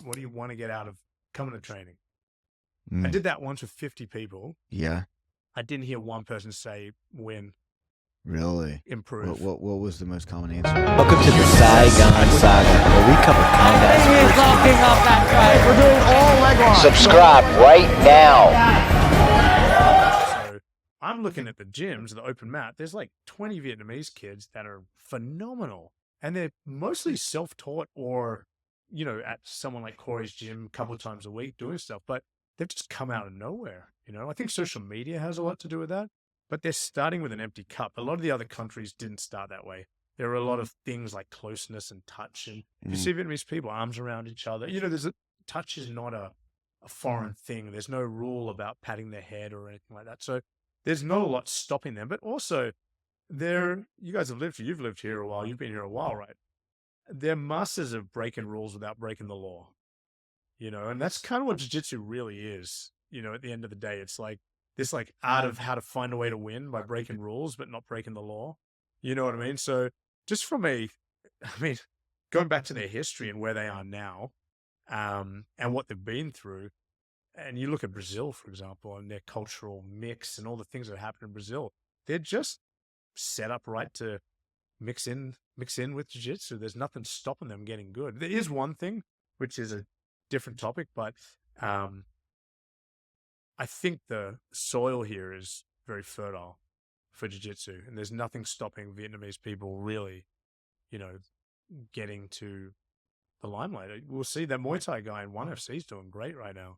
What do you want to get out of coming to training? I did that once with 50 people. Yeah. I didn't hear one person say win. Really? Improve. What was the most common answer? Welcome to the Saigon Saga, where we cover combat sports. He's locking up that track. We're doing all leg locks. Subscribe right now. So I'm looking at the gyms, the open mat. There's like 20 Vietnamese kids that are phenomenal. And they're mostly self-taught or, at someone like Corey's gym a couple of times a week doing stuff. But they've just come out of nowhere. I think social media has a lot to do with that. But they're starting with an empty cup. A lot of the other countries didn't start that way. There are a lot of things like closeness and touch. And if you see Vietnamese people, arms around each other, touch is not a foreign thing. There's no rule about patting their head or anything like that. So there's not a lot stopping them. But also, you guys have lived here. You've lived here a while. You've been here a while, right? They're masters of breaking rules without breaking the law. And that's kind of what jiu-jitsu really is. At the end of the day, it's like this art of how to find a way to win by breaking rules, but not breaking the law. You know what I mean? So just going back to their history and where they are now, and what they've been through, and you look at Brazil, for example, and their cultural mix and all the things that happen in Brazil, they're just set up right to mix in with jiu-jitsu. There's nothing stopping them getting good. There is one thing, which is a different topic, but I think the soil here is very fertile for jiu-jitsu, and there's nothing stopping Vietnamese people really, getting to the limelight. We'll see that Muay Thai guy in 1FC is doing great right now.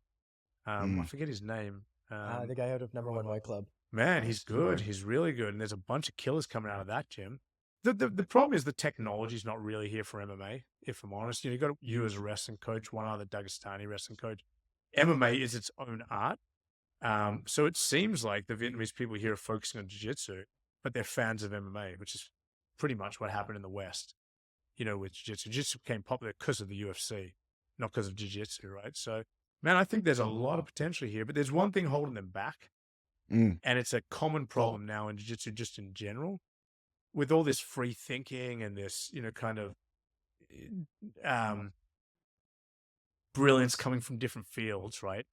I forget his name. The guy out of number one white club. Man, he's good. He's really good. And there's a bunch of killers coming out of that gym. The problem is the technology is not really here for MMA, if I'm honest. You've got you as a wrestling coach, one other Dagestani wrestling coach. MMA is its own art. So it seems like the Vietnamese people here are focusing on jiu-jitsu, but they're fans of MMA, which is pretty much what happened in the West, with jiu-jitsu. Jiu-jitsu became popular because of the UFC, not because of jiu-jitsu, right? So, man, I think there's a lot of potential here, but there's one thing holding them back, and it's a common problem now in jiu-jitsu just in general, with all this free thinking and this, kind of brilliance coming from different fields, right?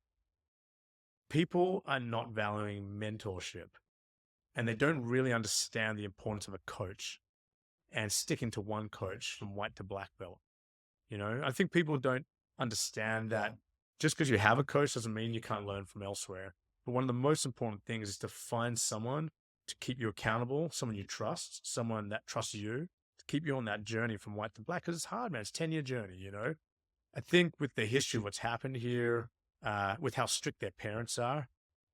People are not valuing mentorship, and they don't really understand the importance of a coach and sticking to one coach from white to black belt. I think people don't understand that just because you have a coach doesn't mean you can't learn from elsewhere. But one of the most important things is to find someone to keep you accountable, someone you trust, someone that trusts you to keep you on that journey from white to black. Because it's hard, man. It's a 10-year journey, I think with the history of what's happened here, with how strict their parents are, I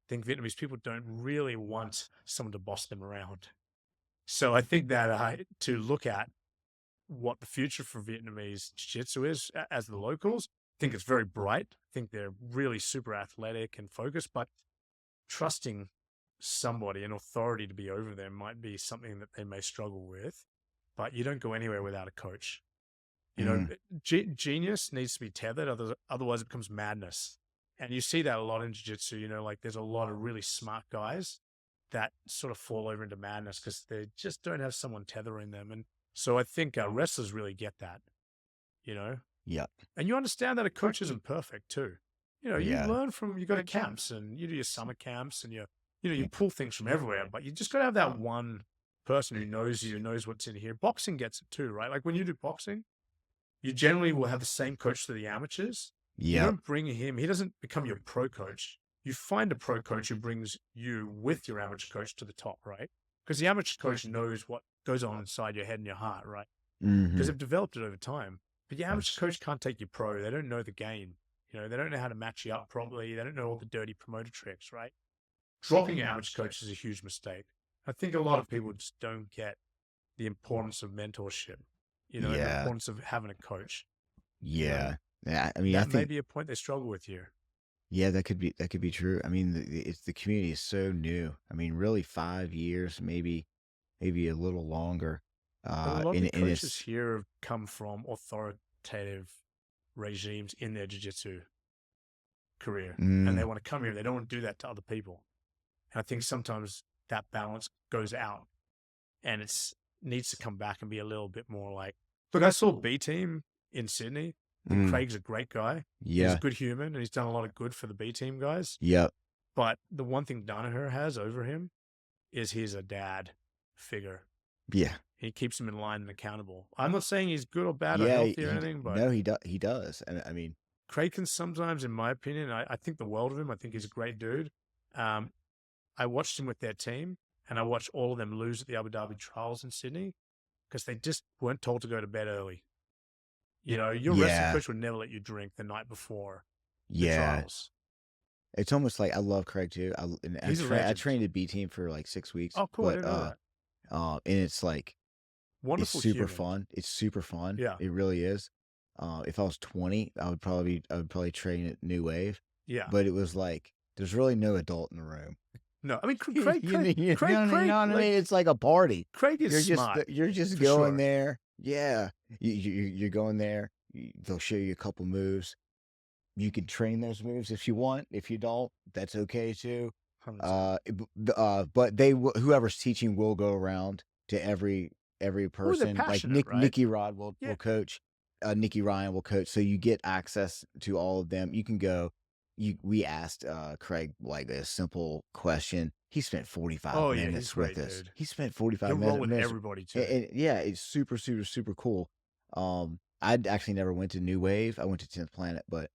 think Vietnamese people don't really want someone to boss them around. So I think that to look at what the future for Vietnamese jiu-jitsu is as the locals, I think it's very bright. I think they're really super athletic and focused, but trusting somebody, an authority to be over them might be something that they may struggle with, but you don't go anywhere without a coach. Genius needs to be tethered, otherwise it becomes madness. And you see that a lot in jiu-jitsu, there's a lot of really smart guys that sort of fall over into madness because they just don't have someone tethering them. And so I think wrestlers really get that, Yeah. And you understand that a coach isn't perfect too. You learn you go to camps and you do your summer camps and you pull things from everywhere, but you just got to have that one person who knows you, knows what's in here. Boxing gets it too, right? Like when you do boxing, you generally will have the same coach to the amateurs. Yeah. You don't bring him. He doesn't become your pro coach. You find a pro coach who brings you with your amateur coach to the top, right? Because the amateur coach knows what goes on inside your head and your heart, right? Because they've developed it over time. But your amateur coach can't take you pro. They don't know the game. They don't know how to match you up properly. They don't know all the dirty promoter tricks, right? Dropping your amateur coach is a huge mistake. I think a lot of people just don't get the importance of mentorship, the importance of having a coach. Yeah. Yeah, I that may be a point they struggle with here. Yeah, that could be true. The community is so new. Really 5 years, maybe a little longer. A lot of the coaches here have come from authoritative regimes in their jiu-jitsu career, and they want to come here. They don't want to do that to other people. And I think sometimes that balance goes out, and it needs to come back and be a little bit more like. Look, I saw B Team in Sydney. Craig's a great guy. He's Yeah. a good human, and he's done a lot of good for the B team guys. Yep. But the one thing Danaher has over him is he's a dad figure. Yeah. He keeps him in line and accountable. I'm not saying he's good or bad or Yeah. healthy or anything, but No, he does. And I mean, Craig can sometimes, in my opinion, I think the world of him. I think he's a great dude. I watched him with their team, and I watched all of them lose at the Abu Dhabi trials in Sydney because they just weren't told to go to bed early. You know, your wrestling coach would never let you drink the night before the trials. It's almost like I love Craig too. I trained a B team for like 6 weeks. Oh, cool. I didn't know that. And it's like, Wonderful it's super human. fun. It's super fun. Yeah. It really is. If I was 20, I would probably train at New Wave. Yeah. But it was like, there's really no adult in the room. No, I mean, Craig, You know what I mean? It's like a party. Craig is smart. You're just for going sure. there. Yeah. You're going there. They'll show you a couple moves. You can train those moves if you want. If you don't, that's okay too. 100%. But whoever's teaching will go around to every person. Like passionate, right? Nikki Rod will coach. Nikki Ryan will coach. So you get access to all of them. You can go. We asked Craig like a simple question. He spent 45 minutes with us. Dude. He spent 45 He'll minutes roll with everybody too. and yeah, it's super, super, super cool. I'd actually never went to New Wave. I went to 10th Planet, but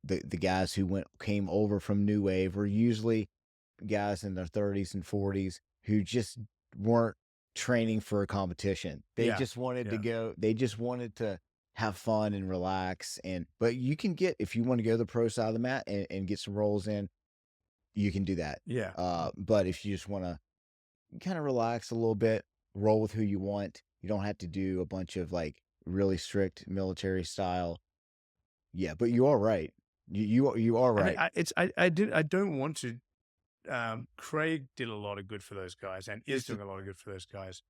the guys who came over from New Wave were usually guys in their 30s and 40s who just weren't training for a competition. They just wanted to go. They just wanted to have fun and relax. But you can if you want to go to the pro side of the mat and get some rolls in, you can do that. Yeah. But if you just want to kind of relax a little bit, roll with who you want, you don't have to do a bunch of like really strict military style. Yeah, but you are right. You are right. I don't want to. Craig did a lot of good for those guys and is doing a lot of good for those guys.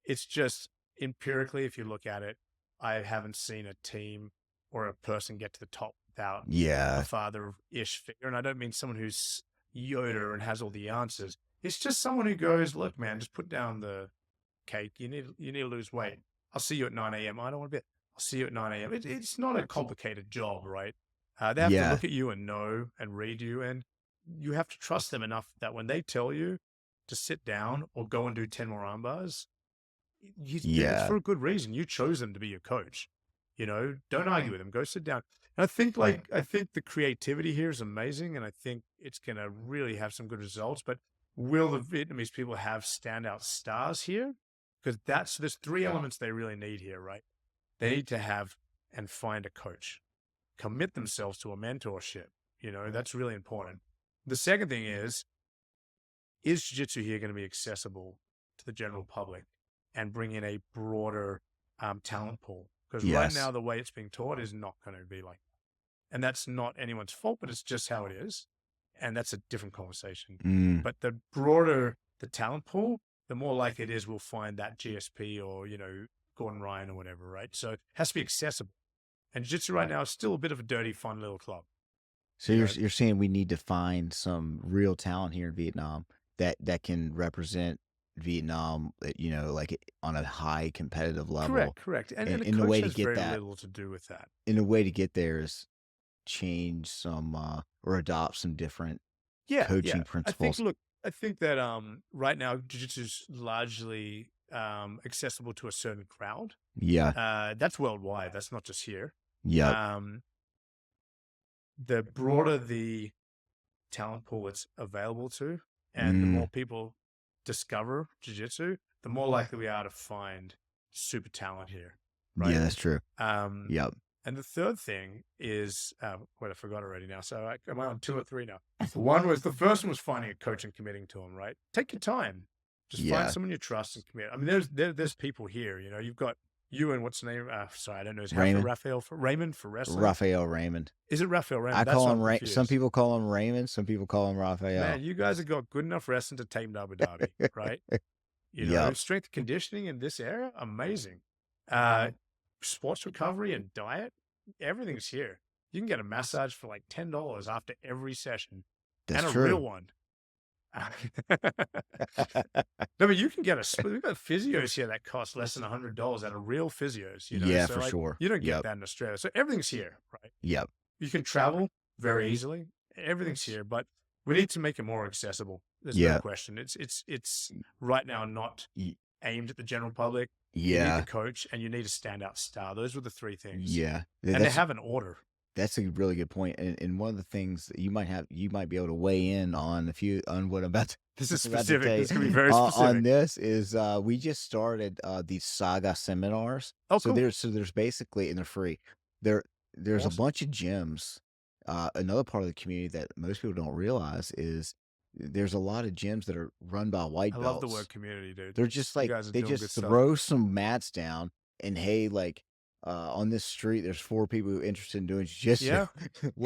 It's just empirically, if you look at it, I haven't seen a team or a person get to the top without a father-ish figure. And I don't mean someone who's Yoda and has all the answers. It's just someone who goes, look, man, just put down the cake. You need to lose weight. I'll see you at 9 a.m. I don't want to be. I'll see you at 9 a.m. It's not a complicated job, right? They have to look at you and know and read you, and you have to trust them enough that when they tell you to sit down or go and do 10 more arm bars, it's for a good reason. You chose them to be your coach. You know, don't argue with them. Go sit down. And I think the creativity here is amazing, and I think it's going to really have some good results. But will the Vietnamese people have standout stars here? Because there's three elements they really need here, right? They need to have and find a coach, commit themselves to a mentorship. You know, that's really important. The second thing is jiu-jitsu here going to be accessible to the general public and bring in a broader talent pool? Because right now, the way it's being taught is not going to be like that. And that's not anyone's fault, but it's just how it is. And that's a different conversation. But the broader the talent pool, the more likely it is we'll find that GSP or, you know, Gordon Ryan or whatever, right? So it has to be accessible. And jiu-jitsu right now is still a bit of a dirty, fun little club. So you're saying we need to find some real talent here in Vietnam that can represent Vietnam, you know, like on a high competitive level. Correct. And the way to get very that, little to do with that. And the way to get there is change some or adopt some different coaching principles. I think that right now jiu-jitsu is largely accessible to a certain crowd. Yeah. That's worldwide. That's not just here. Yeah. The broader the talent pool it's available to, and the more people discover jiu-jitsu, the more likely we are to find super talent here. Right? Yeah, that's true. Yep. And the third thing is, I forgot already now. So am I on 2 or 3 now? The first one was finding a coach and committing to him, right? Take your time. Just find someone you trust and commit. I mean, there's people here, you know, you've got you and what's the name? Sorry, I don't know. Raymond for wrestling. Raphael Raymond. Is it Raphael Raymond? I call him Raymond. Some people call him Raymond. Some people call him Raphael. Man, you guys have got good enough wrestling to take him to Abu Dhabi, right? You know, strength and conditioning in this area, amazing. Sports recovery and diet, everything's here. You can get a massage for like $10 after every session. That's and a true. real one. No, but you can get we've got physios here that cost less than $100 at a real physios, you know? Yeah, So for like, sure. you don't get Yep. that in Australia. So everything's here, right? Yep. You can travel very easily. Everything's here, but we need to make it more accessible. There's no Yeah. question. It's right now not Y- aimed at the general public. You need Yeah. the coach and you need a standout star. Those were the three things. Yeah. And they That's have an order. that's a really good point. And one of the things that you might be able to weigh in on what I'm about to This is about to specific. tell you This can be very on specific. this is we just started these Saga seminars. Oh, So cool. there's basically, and they're free. There's Awesome. a bunch of gyms. Another part of the community that most people don't realize is there's a lot of gyms that are run by white I belts. love the word community, dude. They're just You like guys are they doing just good stuff. throw some mats down and hey, like on this street, there's 4 people who are interested in doing jiu-jitsu. Yeah.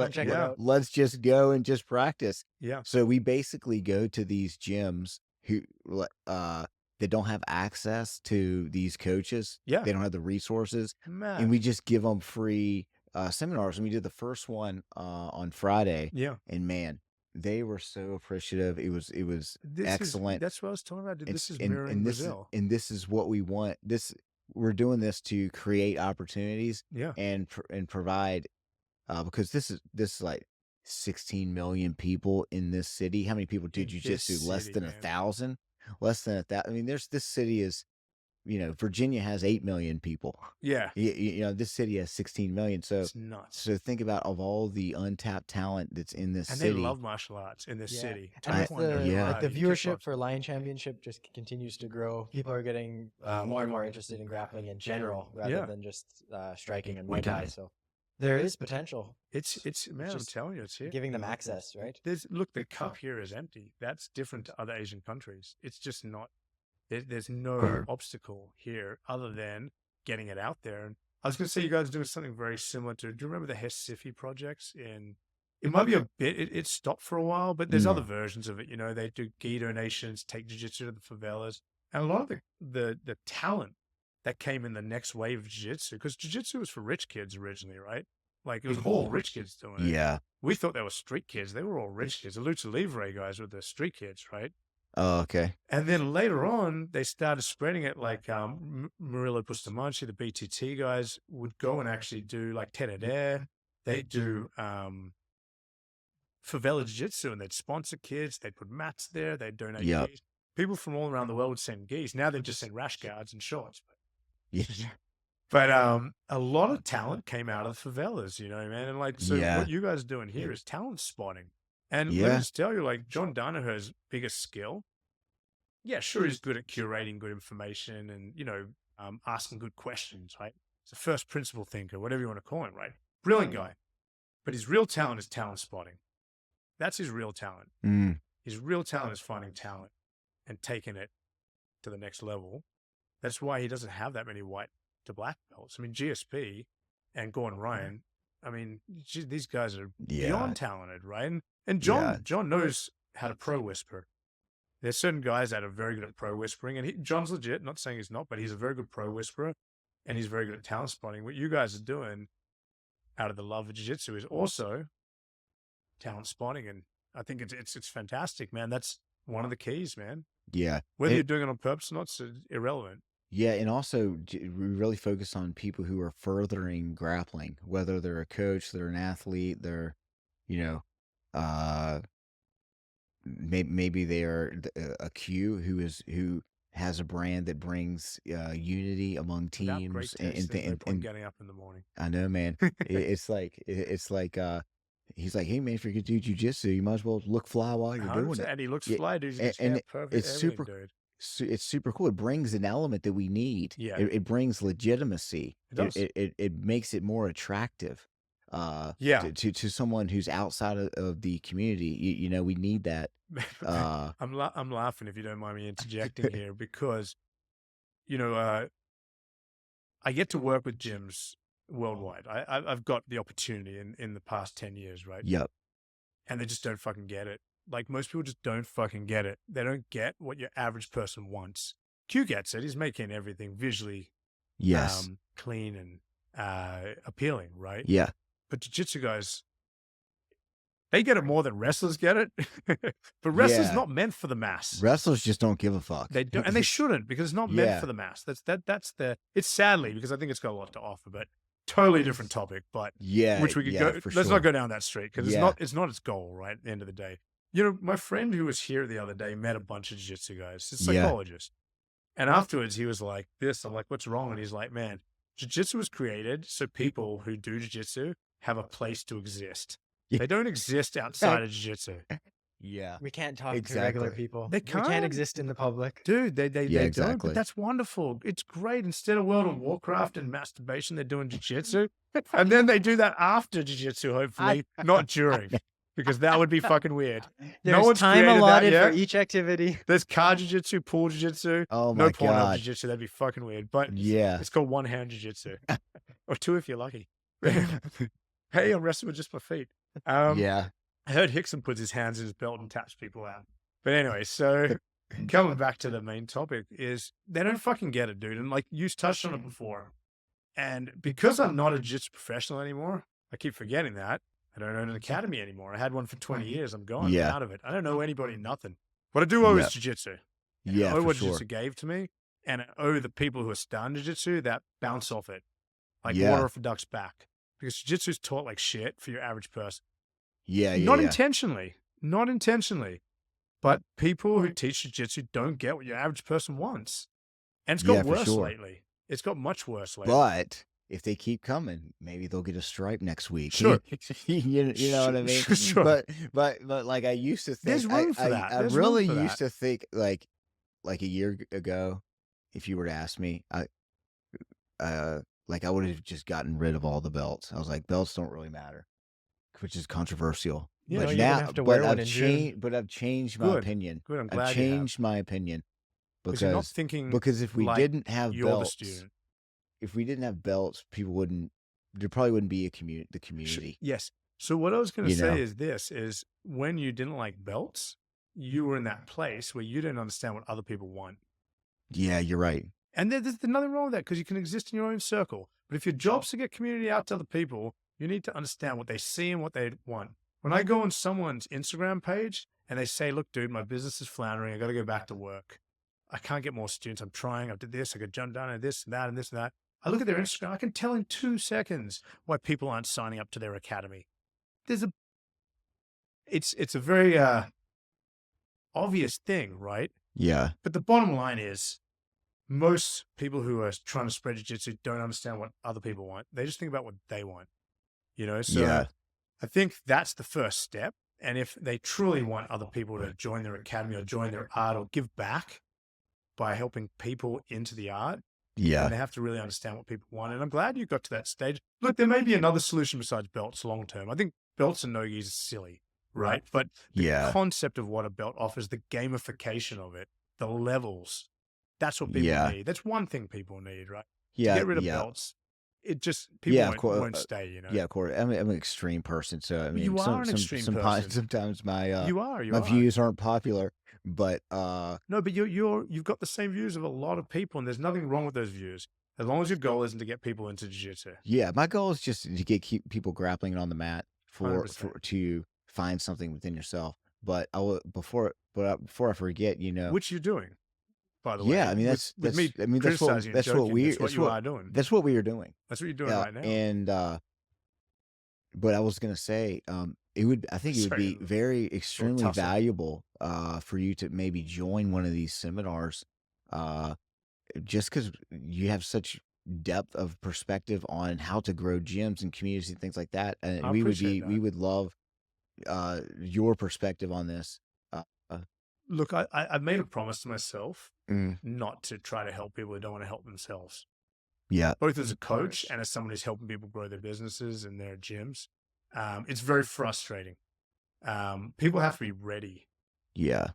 check it Yeah. out. Let's just go and just practice. Yeah. So we basically go to these gyms who they don't have access to these coaches. Yeah. They don't have the resources, Man. and we just give them free seminars. And we did the first one on Friday, Yeah. and man, they were so appreciative. It was This excellent. That's what I was talking about, dude. This is And mirroring this Brazil. this is what we want. We're doing this to create opportunities Yeah. and provide because this is like 16 million people in this city. How many people do In this jujitsu? Less city, than man. 1,000. Less than 1,000. I mean, this city is, Virginia has 8 million people. Yeah. This city has 16 million. So It's nuts. so think about of all the untapped talent that's in this And city. they love martial arts in this Yeah. city. And it's yeah. like the Kickboxing. viewership for Lion Championship just continues to grow. People are getting more and more interested in grappling in general rather Yeah. than just striking and Muay Thai. So there is potential. It's man, I'm just telling you, it's here. Giving them access, right? Look, the cup here is empty. That's different to other Asian countries. It's just not. There's no obstacle here other than getting it out there. And I was going to say, you guys are doing something very similar to. Do you remember the Hesifi projects? It might be a bit. It stopped for a while, but there's other versions of it. They do gi donations, take jiu-jitsu to the favelas, and a lot of the talent that came in the next wave of jiu-jitsu, because jiu-jitsu was for rich kids originally, right? Like it was all rich kids doing it. Yeah. We thought they were street kids. They were all rich kids. The Lucha Libre guys were the street kids, right? Oh, okay. And then later on, they started spreading it. Like Murillo Bustamante, the BTT guys, would go and actually do like Tereré. They do favela jiu-jitsu, and they'd sponsor kids. They'd put mats there. They'd donate Yep. gis. People from all around the world would send gis. Now they just send rash guards and shorts. Yeah. But a lot of talent came out of the favelas, man. And like, so Yeah. what you guys are doing here is talent spotting. And let Yeah. me just tell you, like, John Danaher's biggest skill, yeah, sure, he's good at curating good information and, asking good questions, right? He's a first principle thinker, whatever you want to call him, right? Brilliant guy. But his real talent is talent spotting. That's his real talent. Mm. His real talent is finding talent and taking it to the next level. That's why he doesn't have that many white to black belts. I mean, GSP and Gordon Ryan, I mean, these guys are Yeah. beyond talented, right? And John knows how to pro whisper. There's certain guys that are very good at pro whispering, and John's legit, not saying he's not, but he's a very good pro whisperer, and he's very good at talent spotting. What you guys are doing out of the love of jiu-jitsu is also talent spotting, and I think it's fantastic, man. That's one of the keys, man. Yeah. Whether you're doing it on purpose or not, it's irrelevant. Yeah, and also we really focus on people who are furthering grappling, whether they're a coach, they're an athlete, they're, maybe they are a Q who has a brand that brings unity among Without great teams taste, and there's no point and getting up in the morning. I know, man. It's like he's like, hey man, if you're gonna do jujitsu, you might as well look fly while you're doing 100%, it. and he looks Yeah, fly, dude. He's and- got and hair perfect. it's everything, super- dude. It's super cool. It brings an element that we need. Yeah. It brings legitimacy. It does. It makes it more attractive. Yeah. To someone who's outside of the community. We need that. I'm laughing, if you don't mind me interjecting here, because I get to work with gyms worldwide. I've got the opportunity in the past 10 years, right? Yep. And they just don't fucking get it. Like, most people just don't fucking get it. They don't get what your average person wants. Q gets it. He's making everything visually Yes. clean and appealing, right? Yeah. But jiu-jitsu guys, They get it more than wrestlers get it. But wrestlers Yeah. not meant for the mass. Wrestlers just don't give a fuck. They don't, and they shouldn't, because it's not meant Yeah. for the mass. It's sadly, because I think it's got a lot to offer, but totally different topic. But Yeah, which we could yeah, go. for Let's sure. not go down that street, because Yeah. it's not its goal, right? At the end of the day, you know, my friend who was here the other day met a bunch of jiu-jitsu guys. He's a Yeah. psychologist, and afterwards he was like, "This." I'm like, "What's wrong?" And he's like, "Man, jiu-jitsu was created so people who do jiu-jitsu have a place to exist. Yeah. They don't exist outside of jiu-jitsu." Yeah. We can't talk to Exactly. regular people. They We can't can't. exist in the public. Dude, they Yeah, don't, exactly. but that's wonderful. It's great. Instead of World of Warcraft and masturbation, they're doing jiu-jitsu. And then they do that after jiu-jitsu, hopefully, not during, because that would be fucking weird. There's one's time created that allotted yet. for each activity. There's car jiu-jitsu, pool jiu-jitsu, Oh no my porn of god. jiu-jitsu. That'd be fucking weird. But Yeah. it's called one-hand jiu-jitsu. Or two if you're lucky. Hey, I'm wrestling with just my feet. Yeah. I heard Hickson puts his hands in his belt and taps people out. But anyway, so coming back to the main topic is they don't fucking get it, dude. And like you touched on it before. And because I'm not a jiu-jitsu professional anymore, I keep forgetting that. I don't own an academy anymore. I had one for 20 years. I'm gone. Yeah. I'm out of it. I don't know anybody, nothing. What I do owe Yeah. is jiu-jitsu. Yeah, I owe for what sure. jiu-jitsu gave to me. And I owe the people who are starting jiu-jitsu that bounce off it. Like Yeah. water off a duck's back. Because jiu-jitsu is taught like shit for your average person. Yeah, yeah, Not yeah. intentionally. But people who teach jiu-jitsu don't get what your average person wants. And it's got Yeah, for worse sure. lately. It's got much worse lately. But if they keep coming, maybe they'll get a stripe next week. Sure. you know what I mean? Sure. But like I used to think, There's room for that. I There's room really for used that. to think like a year ago, if you were to ask me, like I would have just gotten rid of all the belts. I was like, belts don't really matter, which is controversial. Yeah, No, but you're gonna now, have to but wear one I've in June. changed. But I've changed my Good. opinion. Good, I'm I've glad you have. changed my opinion Because you're not because thinking if we like didn't have you're the belts, student. if we didn't have belts, people wouldn't. There probably wouldn't be the Sh- community. Yes. So what I was going to You know? say is when you didn't like belts, you were in that place where you didn't understand what other people want. Yeah, you're right. And there's nothing wrong with that because you can exist in your own circle. But if your job's to get community out to other people, you need to understand what they see and what they want. When I go on someone's Instagram page and they say, "Look, dude, my business is floundering. I got to go back to work. I can't get more students. I'm trying. I did this. I could jump down and this and that and this and that." I look at their Instagram. I can tell in 2 seconds why people aren't signing up to their academy. It's a very obvious thing, right? Yeah, But the bottom line is most people who are trying to spread jiu-jitsu don't understand what other people want. They just think about what they want, you know? So Yeah. I think that's the first step. And if they truly want other people to join their academy or join their art or give back by helping people into the art, yeah, then they have to really understand what people want. And I'm glad you got to that stage. Look, there may be another solution besides belts long term. I think belts and no-gis are silly, right? But the yeah, concept of what a belt offers, the gamification of it, the levels, that's what people Yeah. need. That's one thing people need, right? yeah. To get rid of yeah. belts, it just, people Yeah, of won't, course, won't stay, you know? Yeah, Corey. I'm an extreme person, so I mean, You are an extreme person. sometimes my You are. my views aren't popular, but No, but you've got the same views of a lot of people, and there's nothing wrong with those views. As long as your goal isn't to get people into jiu-jitsu. yeah, my goal is just to keep people grappling on the mat for 100%. to find something within yourself. But I will before I forget, Which you're doing, by the way. yeah, I mean With that's me I mean that's criticizing and what joking, we that's what you are doing. that's what we are doing. That's what you're doing Yeah, right now. and but I was gonna say, I think it would Sorry, be very extremely tussle. valuable for you to maybe join one of these seminars, just because you have such depth of perspective on how to grow gyms and communities and things like that, and I we appreciate that. would love your perspective on this. Look, I've made a promise to myself Mm, not to try to help people who don't want to help themselves, yeah, both as a coach and as someone who's helping people grow their businesses and their gyms. It's very frustrating. People have to be ready yeah,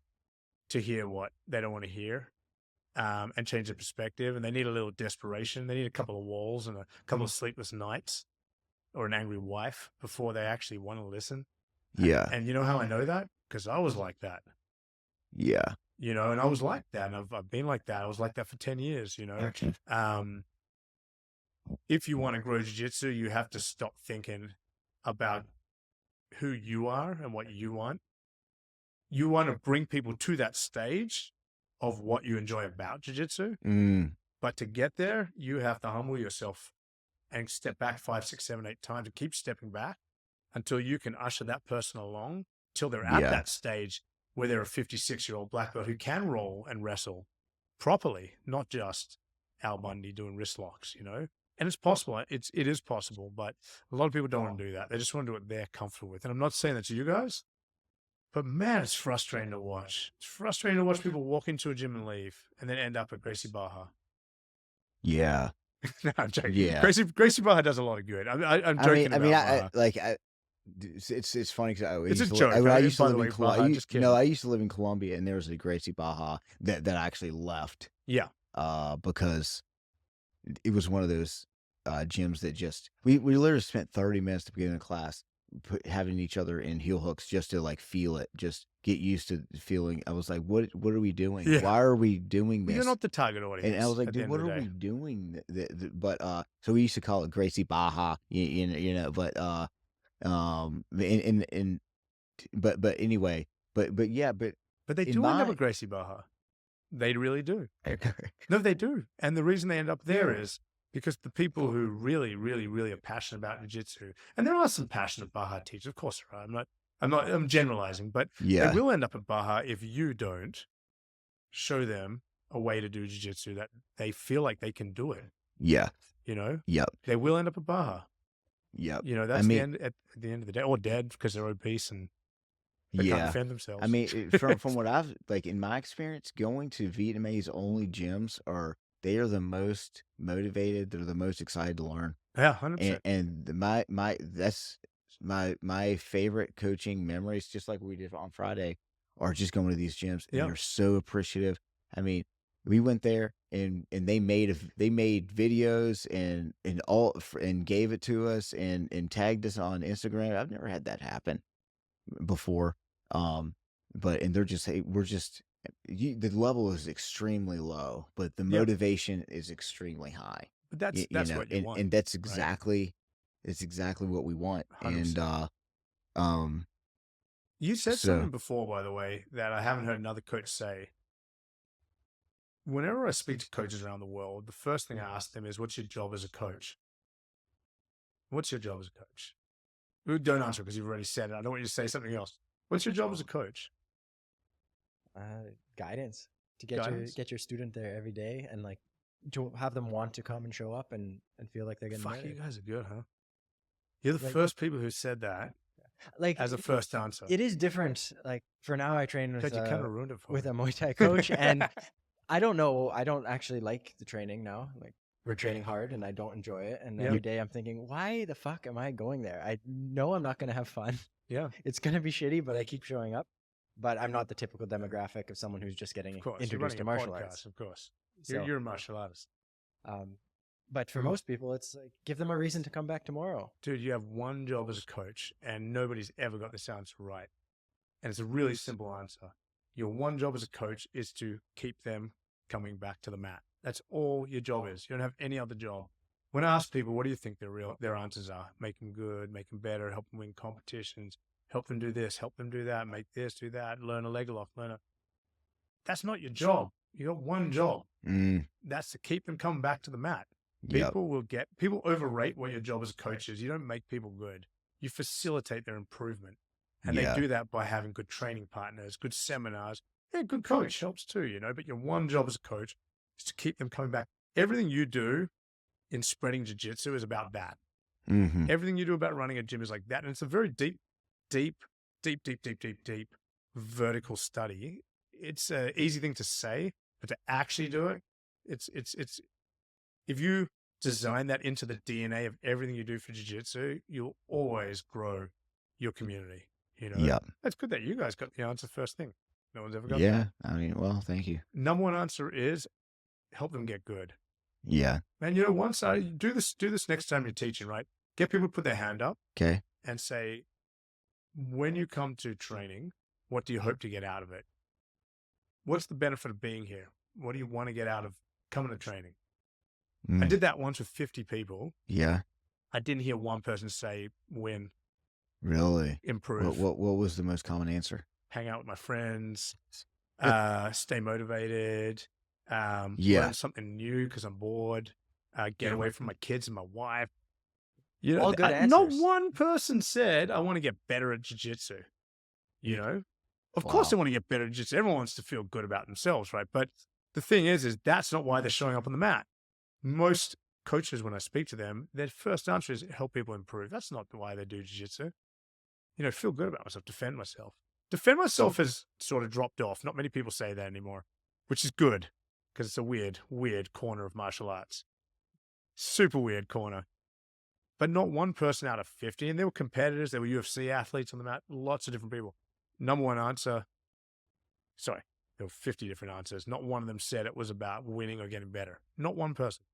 to hear what they don't want to hear, and change their perspective. And they need a little desperation. They need a couple of walls and a couple of sleepless nights or an angry wife before they actually want to listen. yeah, And you know how I know that? Because I was like that. yeah, You know, and I was like that, and I've been like that. I was like that for 10 years, you know. If you want to grow jiu-jitsu, you have to stop thinking about who you are and what you want. You want to bring people to that stage of what you enjoy about jiu-jitsu. But to get there, you have to humble yourself and step back 5, 6, 7, 8 times and keep stepping back until you can usher that person along till they're at that stage where they're a 56-year-old black belt who can roll and wrestle properly, not just Al Bundy doing wrist locks, you know? And it's possible. It is possible, but a lot of people don't want to do that. They just want to do what they're comfortable with. And I'm not saying that to you guys, but man, it's frustrating to watch. It's frustrating to watch people walk into a gym and leave and then end up at Gracie Baja. Yeah. No, I'm joking. Yeah. Gracie Baja does a lot of good. I'm joking it's funny because I It's a used to, joke, I right? used to By the live way, in Colombia. Baja, just kidding. I used to live in Colombia, and there was a Gracie Baja that I actually left. Yeah. Because it was one of those gyms that just we literally spent 30 minutes to begin the class having each other in heel hooks just to like feel it, just get used to feeling. I was like, what are we doing? Yeah. Why are we doing this? You're not the target audience. And I was like, dude, what are we doing? But so we used to call it Gracie Baja, you know. But but anyway, but they do end up at Gracie Baja. They really do. No, they do. And the reason they end up there is because the people who really, really, really are passionate about jiu-jitsu, and there are some passionate Baja teachers, of course there are. I'm generalizing, but they will end up at Baja if you don't show them a way to do jiu-jitsu that they feel like they can do it. Yeah. You know? Yep. They will end up at Baja. Yep. You know, that's the end at the end of the day, or dead because they're obese and they can't defend themselves. I mean, from what I've like in my experience, going to Vietnamese only gyms they are the most motivated. They're the most excited to learn. Yeah, 100%. And that's my favorite coaching memories, just like we did on Friday, are just going to these gyms. And they're so appreciative. I mean, we went there and they made videos and gave it to us and tagged us on Instagram. I've never had that happen before. But they're just, hey, the level is extremely low, but the motivation is extremely high. But that's what you want. And that's exactly, it's exactly what we want. 100%. And, you said something before, by the way, that I haven't heard another coach say. Whenever I speak to coaches around the world, the first thing I ask them is, what's your job as a coach? What's your job as a coach? Don't answer because you've already said it. I don't want you to say something else. What's your job as a coach? Guidance to get your student there every day and like to have them want to come and show up and feel like they're getting better. You guys are good, huh? You're the first people who said that. Like as a first answer. It is different. Like for now I train with you kind of ruined it for with a Muay Thai coach and I don't know. I don't actually like the training now. Like we're training hard and I don't enjoy it. And every day I'm thinking, why the fuck am I going there? I know I'm not going to have fun. Yeah. It's going to be shitty, but I keep showing up. But I'm not the typical demographic of someone who's just getting introduced to martial arts. Of course. So, you're a martial artist. But for most people, it's like, give them a reason to come back tomorrow. Dude, you have one job as a coach and nobody's ever got this answer right. And it's a really simple answer. Your one job as a coach is to keep them coming back to the mat. That's all your job is. You don't have any other job. When I ask people, what do you think their answers are? Make them good, make them better, help them win competitions, help them do this, help them do that, make this, do that, learn a leg lock, That's not your job. You got one job. That's to keep them coming back to the mat. People overrate what your job as a coach is. You don't make people good. You facilitate their improvement. And they do that by having good training partners, good seminars. Yeah, good coach helps too, but your one job as a coach is to keep them coming back. Everything you do in spreading jiu-jitsu is about that. Mm-hmm. Everything you do about running a gym is like that. And it's a very deep vertical study. It's an easy thing to say, but to actually do it, it's if you design that into the DNA of everything you do for jiu-jitsu, you'll always grow your community. It's good that you guys got the answer first thing. No one's ever got that. Yeah, I mean, well, thank you. Number one answer is help them get good. Yeah. And once I do this next time you're teaching, right? Get people to put their hand up. Okay. And say, when you come to training, what do you hope to get out of it? What's the benefit of being here? What do you want to get out of coming to training? I did that once with 50 people. Yeah. I didn't hear one person say win. Really? improve. What was the most common answer? Hang out with my friends, stay motivated, Yeah. learn something new because I'm bored, get away from my kids and my wife. All good Not answers. one person said, I want to get better at jiu-jitsu. You know, of course Wow. they want to get better at jiu-jitsu. Everyone wants to feel good about themselves, right? But the thing is that's not why they're showing up on the mat. Most coaches, when I speak to them, their first answer is help people improve. That's not why they do jiu-jitsu. Feel good about myself, defend myself. Defend myself has sort of dropped off. Not many people say that anymore, which is good because it's a weird, weird corner of martial arts. Super weird corner. But not one person out of 50, and they were competitors, they were UFC athletes on the mat, lots of different people. Number one answer, sorry, there were 50 different answers. Not one of them said it was about winning or getting better. Not one person.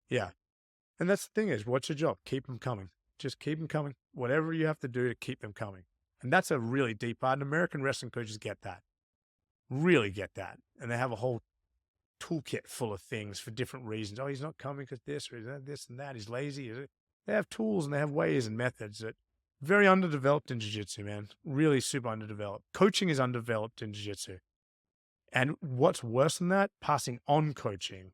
Yeah. And that's the thing is, what's your job? Keep them coming. Just keep them coming. Whatever you have to do to keep them coming. And that's a really deep part. And American wrestling coaches get that. Really get that. And they have a whole toolkit full of things for different reasons. Oh, he's not coming because this, or this and that. He's lazy. They have tools and they have ways and methods that very underdeveloped in jiu-jitsu, man. Really super underdeveloped. Coaching is undeveloped in jiu-jitsu. And what's worse than that, passing on coaching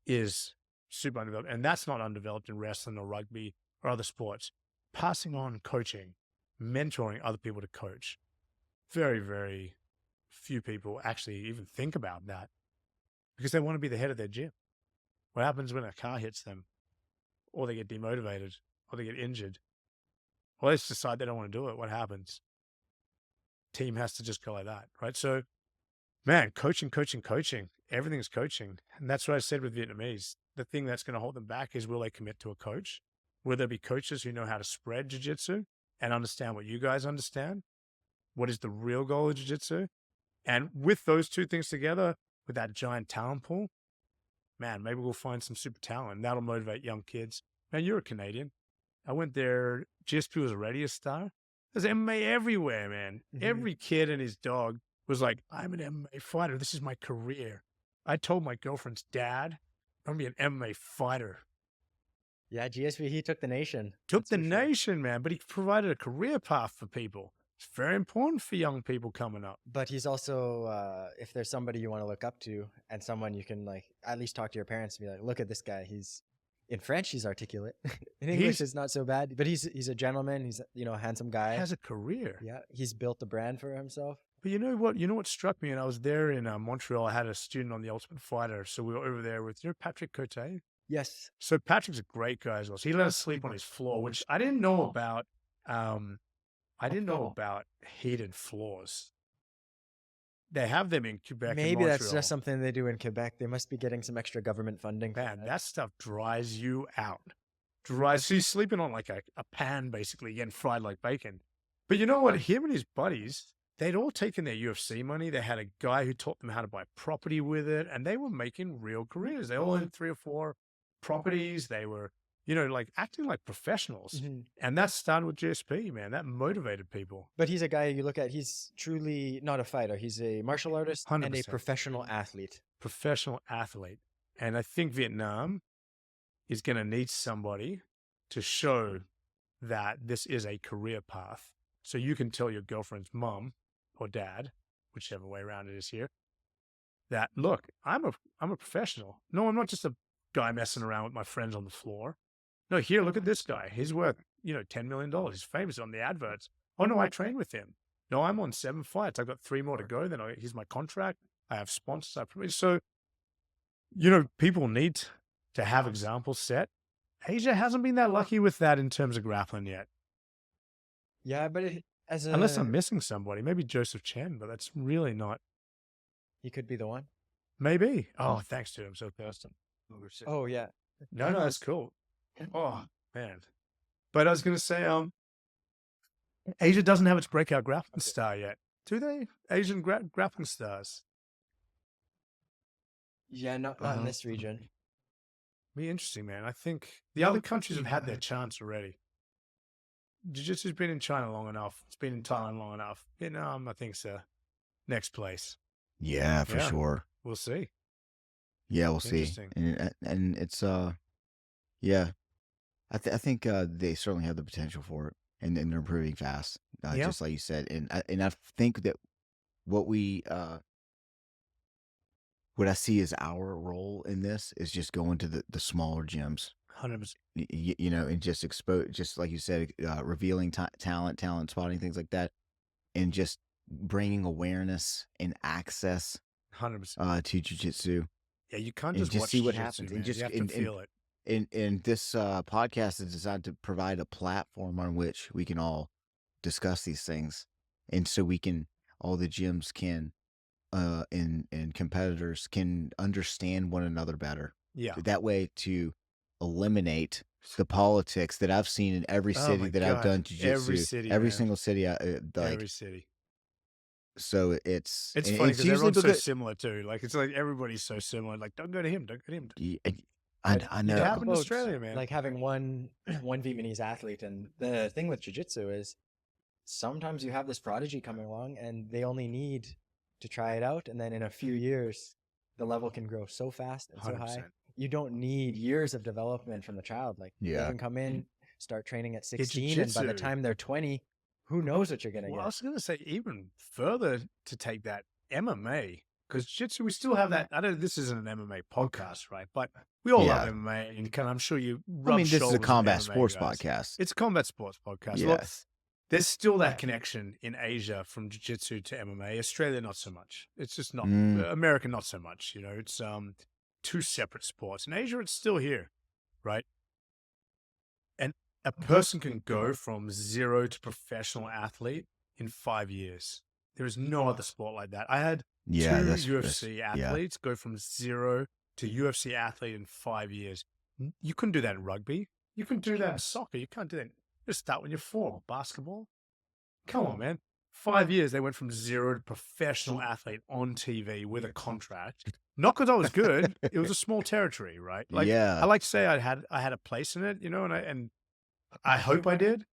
is super undeveloped. And that's not undeveloped in wrestling or rugby or other sports. Passing on coaching, mentoring other people to coach. Very, very few people actually even think about that because they want to be the head of their gym. What happens when a car hits them? Or they get demotivated, or they get injured, or they just decide they don't want to do it? What happens? Team has to just go like that, right? So, man, coaching. Everything's coaching. And that's what I said with Vietnamese. The thing that's going to hold them back is, will they commit to a coach? Will there be coaches who know how to spread jiu-jitsu and understand what you guys understand? What is the real goal of jiu-jitsu? And with those two things together, with that giant talent pool, man, maybe we'll find some super talent. That'll motivate young kids. Man, you're a Canadian. I went there. GSP was already a star. There's MMA everywhere, man. Mhm. Every kid and his dog was like, I'm an MMA fighter. This is my career. I told my girlfriend's dad, I'm going to be an MMA fighter. Yeah, GSP, he took the nation. Took That's the for sure. nation, man. But he provided a career path for people. It's very important for young people coming up. But he's also, if there's somebody you want to look up to and someone you can like at least talk to your parents and be like, look at this guy. He's in French, he's articulate. In English, it's not so bad. But he's a gentleman. He's a handsome guy. He has a career. Yeah, he's built a brand for himself. But you know what? You know what struck me? And I was there in Montreal. I had a student on the Ultimate Fighter, so we were over there with Patrick Cote. Yes. So Patrick's a great guy as well. So he let us sleep on his floor, which I didn't know about. I didn't know about heated floors. They have them in Quebec. Maybe and that's Montreal. just something they do in Quebec. They must be getting some extra government funding. for Man, that stuff dries you out. So he's sleeping on like a pan, basically, getting fried like bacon. But you know what? Him and his buddies, they'd all taken their UFC money. They had a guy who taught them how to buy property with it, and they were making real careers. They all had 3 or 4 properties. They were, like acting like professionals. Mhm. And that started with GSP, man. That motivated people. But he's a guy you look at, he's truly not a fighter. He's a martial artist and a 100%. professional athlete. Professional athlete. And I think Vietnam is going to need somebody to show that this is a career path. So you can tell your girlfriend's mom or dad, whichever way around it is here, that, look, I'm a professional. No, I'm not just a guy messing around with my friends on the floor. No, here, look at this guy. He's worth, $10 million. He's famous on the adverts. Oh, no, I train with him. No, I'm on 7 fights. I've got 3 more to go. Then here's my contract. I have sponsors. So, people need to have examples set. Asia hasn't been that lucky with that in terms of grappling yet. Yeah, but Unless I'm missing somebody. Maybe Joseph Chen, but that's really not. he could be the one. Maybe. Oh, thanks, dude. I'm so thirsty. Oh, yeah. No, that's cool. Oh, man. But I was going to say, Asia doesn't have its breakout grappling star yet. Do they? Asian grappling stars. Yeah, not in this region. Be interesting, man. I think the other countries have had their chance already. Jiu-Jitsu's been in China long enough. It's been in Thailand long enough. Vietnam, I think, is next place. Yeah, for Yeah. sure. We'll see. Yeah, we'll see. Interesting. And it's yeah. I think they certainly have the potential for it. and they're improving fast, Yeah. just like you said. And I think that what what I see as our role in this is just going to the smaller gyms, 100%. you know, and just expose, just like you said, revealing talent spotting, things like that, and just bringing awareness and access 100%. to jiu-jitsu, Yeah, you can't and just just watch see what jiu-jitsu, happens, man. and just You have to feel it. and this podcast is designed to provide a platform on which we can all discuss these things, and so we can, all the gyms can, and competitors can understand one another better. Yeah. That way, to eliminate the politics that I've seen in every Oh city my that I've God. done jiu-jitsu, Every city, every man. single city, like, Every city. so it's It's and funny it's because usually everyone's so because similar too. Like it's like everybody's so similar. Like don't go to him. Don't go to him. I It know. happened in About, Australia, man. like having one Vietnamese athlete, and the thing with jiu-jitsu is sometimes you have this prodigy coming along and they only need to try it out, and then in a few years the level can grow so fast and so 100%. high. You don't need years of development from the child. Like they Yeah. can come in, start training at Yeah, 16, and by the jiu-jitsu. time they're 20, who knows what you're gonna Well, I get. was going to say even further to take that MMA, because jiu-jitsu, we still have that. I don't. This isn't an MMA podcast, right? But we all love Yeah. MMA, and I'm sure you. I Rub mean, this is a shoulders with combat MMA sports guys. podcast. It's a combat sports podcast. Well, Yes. there's still that connection in Asia from jiu-jitsu to MMA. Australia, not so much. It's just not. Mm. America, not so much. You know, it's two separate sports. In Asia, it's still here, right? And a person can go from zero to professional athlete in 5 years. There is no other sport like that. I had Yeah, two that's UFC yeah. athletes go from zero to UFC athlete in 5 years. You couldn't do that in rugby. You can do that in soccer. You can't do that. Just start when you're 4. Basketball. Come on, man. 5 years, they went from zero to professional athlete on TV with a contract. Not because I was good. It was a small territory, right? Like Yeah. I like to say I had a place in it, you know, and I hope I did.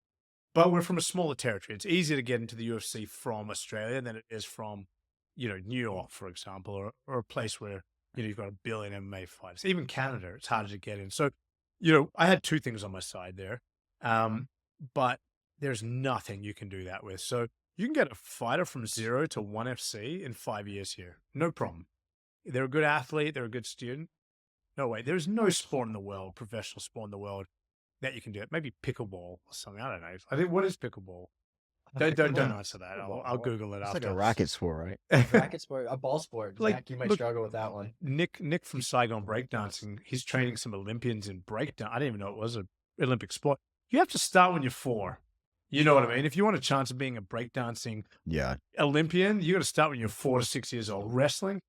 But we're from a smaller territory. It's easier to get into the UFC from Australia than it is from, you know, New York, for example, or a place where, you know, you've got 1 billion MMA fighters. Even Canada, it's harder to get in. So, you know, I had two things on my side there. But there's nothing you can do that with. So you can get a fighter from 0 to 1 FC in 5 years here. No problem. They're a good athlete. They're a good student. No way. There's no sport in the world, professional sport in the world, that you can do it. Maybe pickleball or something. I don't know. I think, what is pickleball? Don't answer that. I'll Google it It's after. like a racket sport, right? Racket sport, a ball sport. Like, Zach, you might look, struggle with that one. Nick from Saigon Breakdancing, he's training some Olympians in breakdance. I didn't even know it was an Olympic sport. You have to start when you're 4. You know what I mean? If you want a chance of being a breakdancing Yeah. Olympian, you got to start when you're 4 to 6 years old. Wrestling,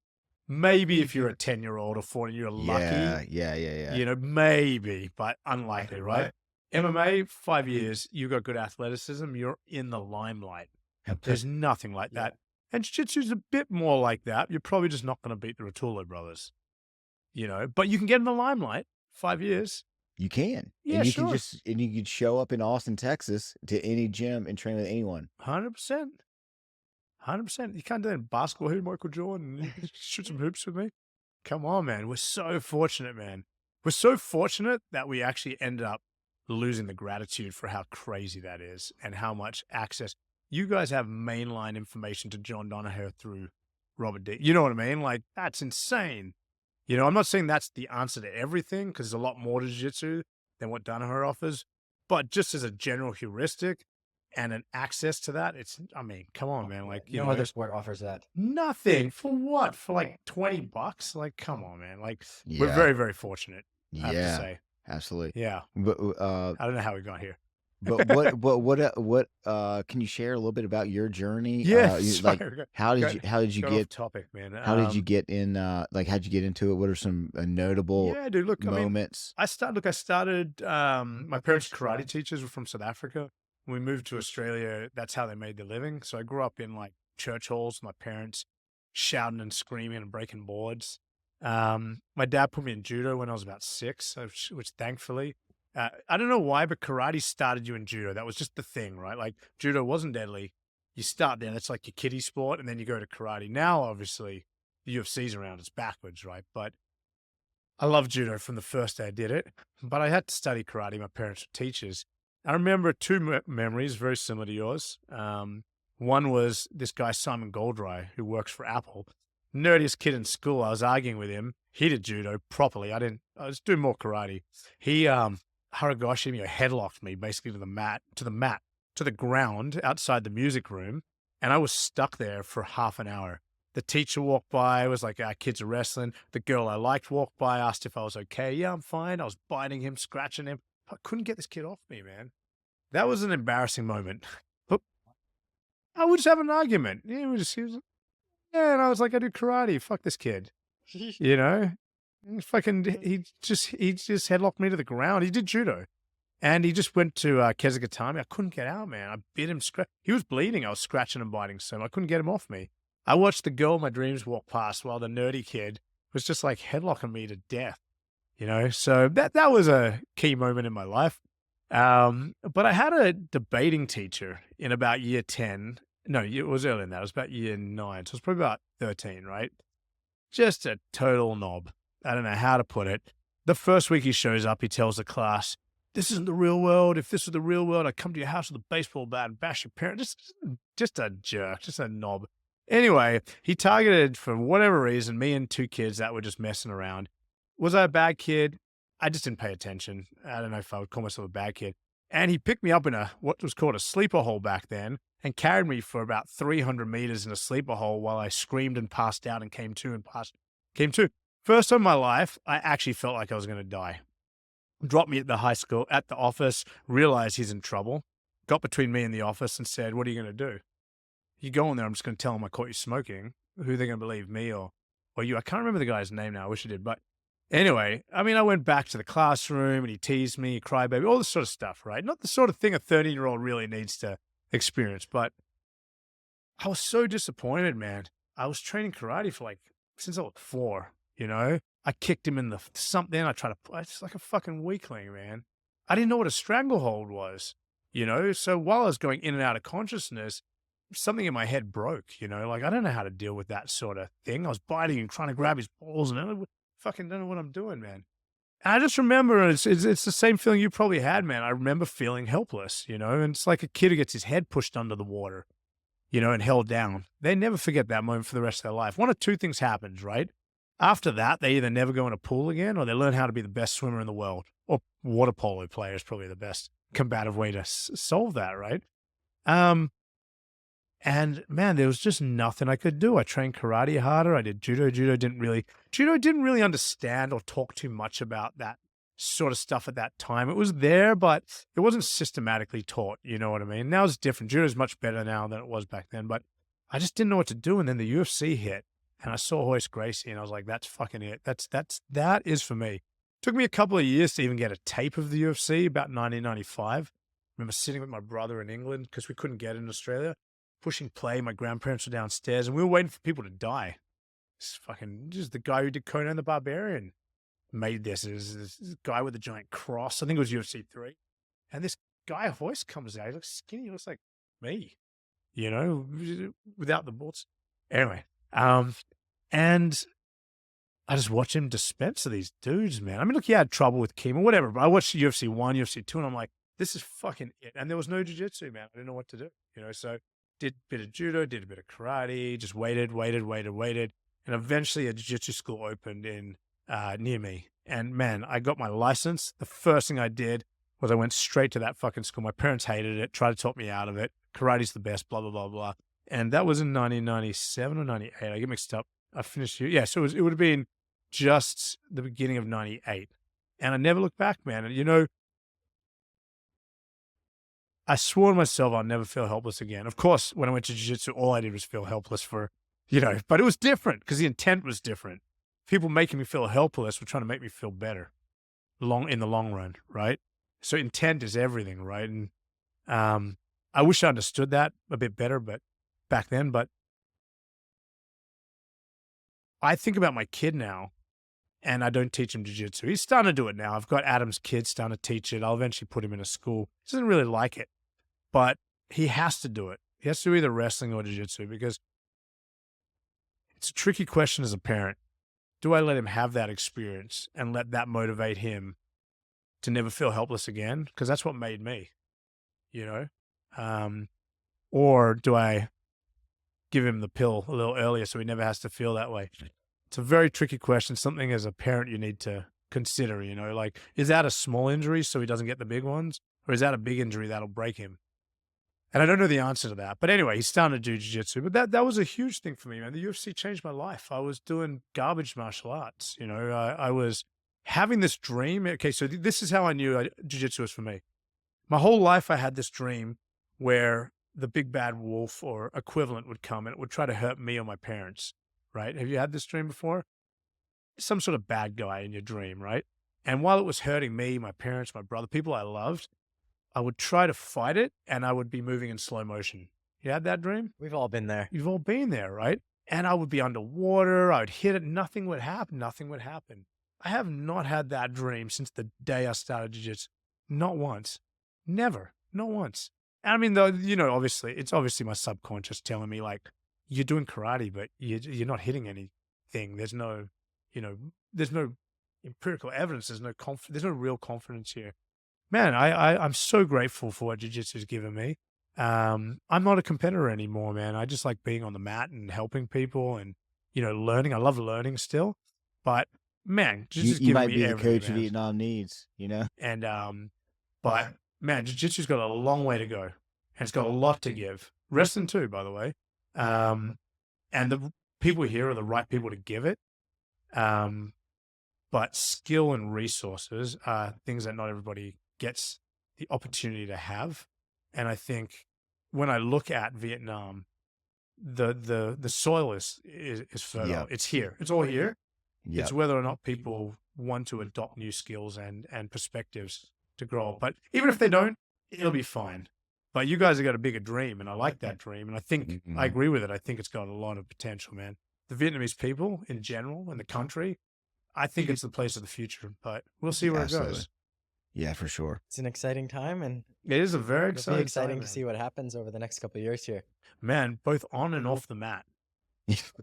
maybe if you're a 10-year-old or 14, you're lucky. Yeah. You know, maybe, but unlikely, right? MMA, 5 years, you got good athleticism, you're in the limelight. There's nothing like that. And jiu-jitsu's a bit more like that. You're probably just not going to beat the Rotolo brothers, you know, but you can get in the limelight. 5 years. You can. Yeah, and you sure. can you could show up in Austin, Texas to any gym and train with anyone. 100%. 100%. You can't do that in basketball. Who, Michael Jordan? You can shoot some hoops with me. Come on, man. We're so fortunate, man. We're so fortunate that we actually ended up losing the gratitude for how crazy that is and how much access. You guys have mainline information to John Donaher through Robert D. You know what I mean? Like, that's insane. You know, I'm not saying that's the answer to everything because there's a lot more to jiu-jitsu than what Donaher offers. But just as a general heuristic and an access to that, it's, I mean, come on, man. Like, you No know, other sport offers that. nothing. For what? For like $20? Like, come on, man. Like, we're Yeah. very, very fortunate, I have to Yeah. say. Absolutely. Yeah. But I don't know how we got here. but what can you share a little bit about your journey? Yeah. Like sorry. how did Got- you Got off get topic, man. how did you get in like how'd you get into it? What are some notable Yeah, dude. Look, I mean, moments? I started, my parents are karate teachers, were from South Africa. When we moved to Australia, that's how they made their living. So I grew up in like church halls, my parents shouting and screaming and breaking boards. My dad put me in judo when I was about 6, which thankfully, I don't know why, but karate started you in judo. That was just the thing, right? Like judo wasn't deadly. You start there, that's like your kiddie sport, and then you go to karate. Now, obviously, the UFC's around, it's backwards, right? But I love judo from the first day I did it, but I had to study karate. My parents were teachers. I remember two memories very similar to yours. One was this guy, Simon Goldry, who works for Apple. Nerdiest kid in school. I was arguing with him. He did judo properly. I was doing more karate. He Haragoshi me or headlocked me basically to the ground outside the music room. And I was stuck there for half an hour. The teacher walked by, was like, kids are wrestling. The girl I liked walked by, asked if I was okay. Yeah, I'm fine. I was biting him, scratching him. I couldn't get this kid off me, man. That was an embarrassing moment. But I would just have an argument. He was like, yeah, and I was like, I do karate. Fuck this kid. You know? He just headlocked me to the ground. He did judo. And he just went to Kezugatami. I couldn't get out, man. I bit him. He was bleeding. I was scratching and biting so I couldn't get him off me. I watched the girl of my dreams walk past while the nerdy kid was just like headlocking me to death, you know? So that was a key moment in my life. But I had a debating teacher in about year 10. No, it was earlier than that. It was about year 9. So it was probably about 13, right? Just a total knob. I don't know how to put it. The first week he shows up, he tells the class, this isn't the real world. If this was the real world, I'd come to your house with a baseball bat and bash your parents. Just a jerk, just a knob. Anyway, he targeted, for whatever reason, me and two kids that were just messing around. Was I a bad kid? I just didn't pay attention. I don't know if I would call myself a bad kid. And he picked me up in what was called a sleeper hole back then and carried me for about 300 meters in a sleeper hole while I screamed and passed out and came to. First time in my life, I actually felt like I was going to die. Dropped me at the office, realized he's in trouble, got between me and the office and said, what are you going to do? You go in there, I'm just going to tell them I caught you smoking. Who are they going to believe, me or you? I can't remember the guy's name now. I wish I did. But anyway, I mean, I went back to the classroom and he teased me, crybaby, all this sort of stuff, right? Not the sort of thing a 13-year-old really needs to experience. But I was so disappointed, man. I was training karate since I was 4, you know? I kicked him in the something. I tried to, it's like a fucking weakling, man. I didn't know what a stranglehold was, you know? So while I was going in and out of consciousness, something in my head broke, you know? Like, I don't know how to deal with that sort of thing. I was biting and trying to grab his balls and I fucking don't know what I'm doing, man. And I just remember, it's the same feeling you probably had, man. I remember feeling helpless, you know? And it's like a kid who gets his head pushed under the water, you know, and held down. They never forget that moment for the rest of their life. One of two things happens, right? After that, they either never go in a pool again or they learn how to be the best swimmer in the world. Or water polo player is probably the best combative way to solve that, right? And man, there was just nothing I could do. I trained karate harder. I did judo. Judo didn't really understand or talk too much about that sort of stuff at that time. It was there, but it wasn't systematically taught. You know what I mean? Now it's different. Judo is much better now than it was back then, but I just didn't know what to do. And then the UFC hit. And I saw Hoist Gracie and I was like, that's fucking it. That is for me. Took me a couple of years to even get a tape of the UFC, about 1995. I remember sitting with my brother in England because we couldn't get it in Australia, pushing play. My grandparents were downstairs and we were waiting for people to die. Just the guy who did Conan the Barbarian made this. It was this guy with a giant cross. I think it was UFC 3. And this guy Hoist comes out. He looks skinny. He looks like me, you know, without the bolts. Anyway. And I just watch him dispense to these dudes, man. I mean, look, he had trouble with chemo, whatever, but I watched UFC 1, UFC 2, and I'm like, this is fucking it. And there was no jiu-jitsu, man. I didn't know what to do, you know? So did a bit of judo, did a bit of karate, just waited. And eventually a jiu-jitsu school opened in, near me. And man, I got my license. The first thing I did was I went straight to that fucking school. My parents hated it, tried to talk me out of it. Karate's the best, blah, blah, blah, blah. And that was in 1997 or 98. I get mixed up. I finished, yeah, so it would have been just the beginning of 98. And I never looked back, man. And, you know, I swore to myself I'll never feel helpless again. Of course, when I went to jiu-jitsu, all I did was feel helpless for, you know, but it was different because the intent was different. People making me feel helpless were trying to make me feel better in the long run, right? So intent is everything, right? And I wish I understood that a bit better, but back then, but I think about my kid now and I don't teach him jiu-jitsu. He's starting to do it now. I've got Adam's kid starting to teach it. I'll eventually put him in a school. He doesn't really like it, but he has to do it. He has to do either wrestling or jiu-jitsu because it's a tricky question as a parent. Do I let him have that experience and let that motivate him to never feel helpless again? Because that's what made me. you know? Or do I give him the pill a little earlier so he never has to feel that way? It's a very tricky question, something as a parent you need to consider, you know, like, is that a small injury so he doesn't get the big ones? Or is that a big injury that'll break him? And I don't know the answer to that. But anyway, he's starting to do jiu-jitsu. But that was a huge thing for me, man. The UFC changed my life. I was doing garbage martial arts, you know. I was having this dream. Okay, so this is how I knew jiu-jitsu was for me. My whole life I had this dream where the big bad wolf or equivalent would come and it would try to hurt me or my parents, right? Have you had this dream before? Some sort of bad guy in your dream, right? And while it was hurting me, my parents, my brother, people I loved, I would try to fight it and I would be moving in slow motion. You had that dream? We've all been there. You've all been there, right? And I would be underwater. I would hit it. Nothing would happen. Nothing would happen. I have not had that dream since the day I started jiu-jitsu. Not once. Never. Not once. And I mean, though, you know, it's obviously my subconscious telling me, like, you're doing karate, but you're not hitting anything. There's no, you know, there's no empirical evidence. There's no real confidence here. Man, I'm so grateful for what jiu-jitsu has given me. I'm not a competitor anymore, man. I just like being on the mat and helping people and, you know, learning. I love learning still. But, man, jiu-jitsu's You given might me be the everything, coach man. Vietnam needs, you know? And, but, man, jiu-jitsu's got a long way to go. And it's got a lot to give. Wrestling too, by the way. And the people here are the right people to give it. But skill and resources are things that not everybody gets the opportunity to have. And I think when I look at Vietnam, the soil is fertile. Yeah. It's here. It's all here. Yeah. It's whether or not people want to adopt new skills and perspectives to grow up. But even if they don't, it'll be fine. But you guys have got a bigger dream, and I like that dream. And I think I agree with it. I think it's got a lot of potential, man. The Vietnamese people in general and the country, I think it's the place of the future. But we'll see where it goes. Yeah, for sure. It's an exciting time, and It is a very it'll be exciting exciting time, to see what happens over the next couple of years here. man, both on and off the mat.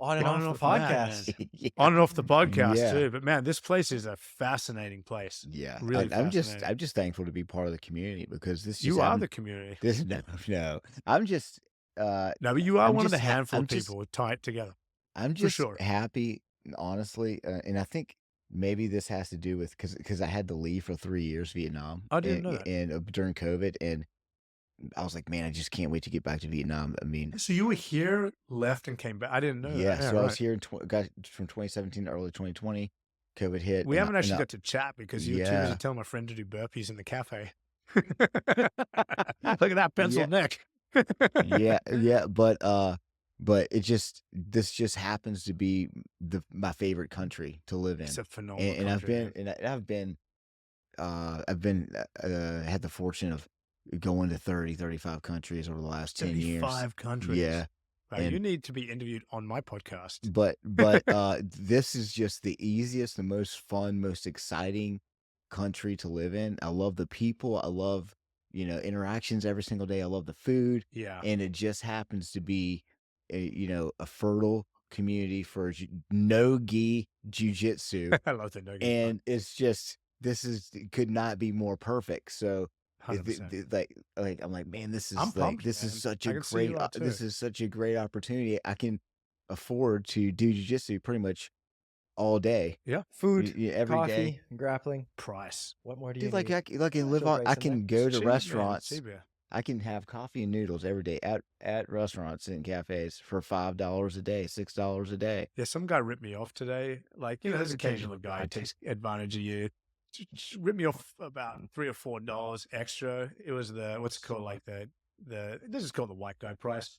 On and off the mat, podcast. man. Yeah. On and off the podcast Yeah. too. But man, this place is a fascinating place. Yeah, Really I'm fascinating. I'm just thankful to be part of the community because this. You just are happened- the community. This no. I'm just. No, but you are I'm one of the just ha- handful I'm of just- people who tie it together. I'm just sure. happy, honestly, and I think maybe this has to do with because I had to leave for 3 years Vietnam. I didn't know that. And during COVID, and I was like, man, I just can't wait to get back to Vietnam. I mean, So you were here, left, and came back. I didn't know yeah. that. So I was here got from 2017 to early 2020. COVID hit. We and haven't I- actually and I- got to chat because you were too Yeah. busy telling my friend to do burpees in the cafe. Look at that pencil Yeah. neck. yeah, but this just happens to be my favorite country to live in. It's a phenomenal and I've country, been had the fortune of going to 35 countries over the last 10 years. 35 countries. Yeah. Right, and- you need to be interviewed on my podcast. But this is just the easiest, the most fun, most exciting country to live in. I love the people. I love, interactions every single day. I love the food. Yeah. And it just happens to be a fertile community for no-gi jiu-jitsu. I love the no And it's just it could not be more perfect. So 100%. like I'm like, man, this is I'm pumped, this man. is such I a can see great you are too. this is such a great opportunity. I can afford to do jiu-jitsu pretty much all day. Food, Every coffee, day. grappling. Price. What more do you Dude, like need? I can live Special on. I price on can that. go to Cheap, man. restaurants. Cheap, yeah. I can have coffee and noodles every day at restaurants and cafes for $5 a day, $6 a day. Yeah, some guy ripped me off today. Like, there's occasionally a guy who takes advantage of you. Just ripped me off about $3 or $4 extra. It was what's it called, like this is called the white guy price.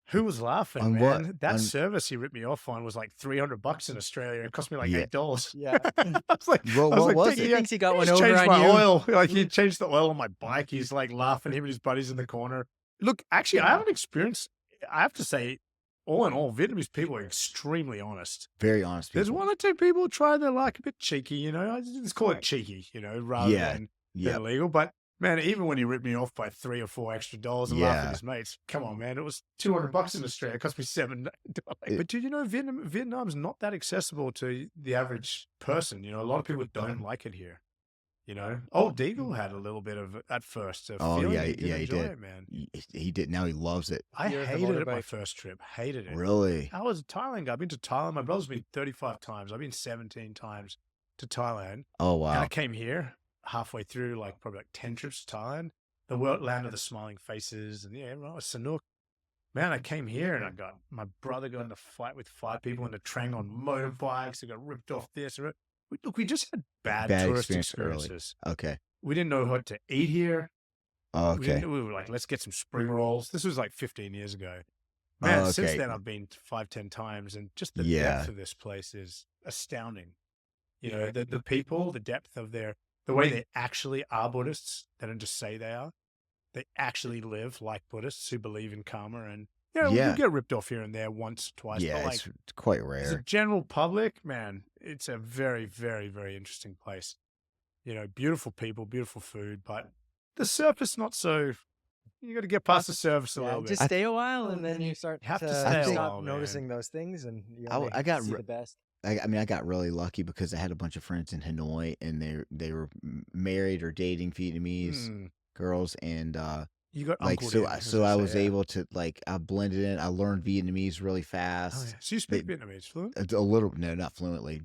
Who was laughing, On man? what? That On- service he ripped me off on was like $300 in Australia. It cost me like Yeah. $8. Yeah. I was like, What was He it? thinks he got one He's over changed on my you. oil. Like he changed the oil on my bike. He's like laughing. Him and his buddies in the corner. Look, actually, I haven't experienced. I have to say, all in all, Vietnamese people are extremely honest. Very honest people. There's one or two people try their luck a bit cheeky, Let's call it cheeky, rather than Yeah. illegal. But man, even when he ripped me off by $3 or $4 extra and laughed at Yeah. his mates, come on, man, it was $200 in Australia. It cost me $7. But do you know Vietnam's not that accessible to the average person? A lot of people don't like it here. You know, old Deagle had a little bit of it at first. Oh, Feeling yeah, he didn't yeah, he enjoy did. it, man. He did. Now he loves it. I Fear of the hated it my motorbike. first trip. Hated it. Really? I was a Thailand guy. I've been to Thailand. My brother's been 35 times. I've been 17 times to Thailand. Oh, And wow. I came here halfway through, like probably like 10 trips to Thailand. The world land of the smiling faces. And yeah, well, Sanook. Man, I came here and my brother got in a fight with 5 people in a train on motorbikes. They got ripped off this. Look, we just had bad tourist experience early. experiences. Okay. We didn't know what to eat here. Okay. We were like, let's get some spring rolls. This was like 15 years ago. Man, since Okay. then I've been 5-10 times, and just the Yeah. depth of this place is astounding. You know, the people, the depth of the way they actually are Buddhists. They don't just say they are. They actually live like Buddhists who believe in karma. And Yeah. we get ripped off here and there once, twice. Yeah, but like it's quite as a rare. general public, man, it's a very, very, very interesting place. You know, beautiful people, beautiful food, but the surface not so. You got to get past the surface a Yeah, little bit. just stay a while, and then you start You have to to stay a stop while, man. noticing those things, and you I only got see re- the best. I mean, I got really lucky because I had a bunch of friends in Hanoi, and they were married or dating Vietnamese Mm, girls, and you got like uncle so I was able to like I blended in. I learned Vietnamese really Oh, fast. yeah. So you speak Vietnamese fluent? A little, no, not fluently,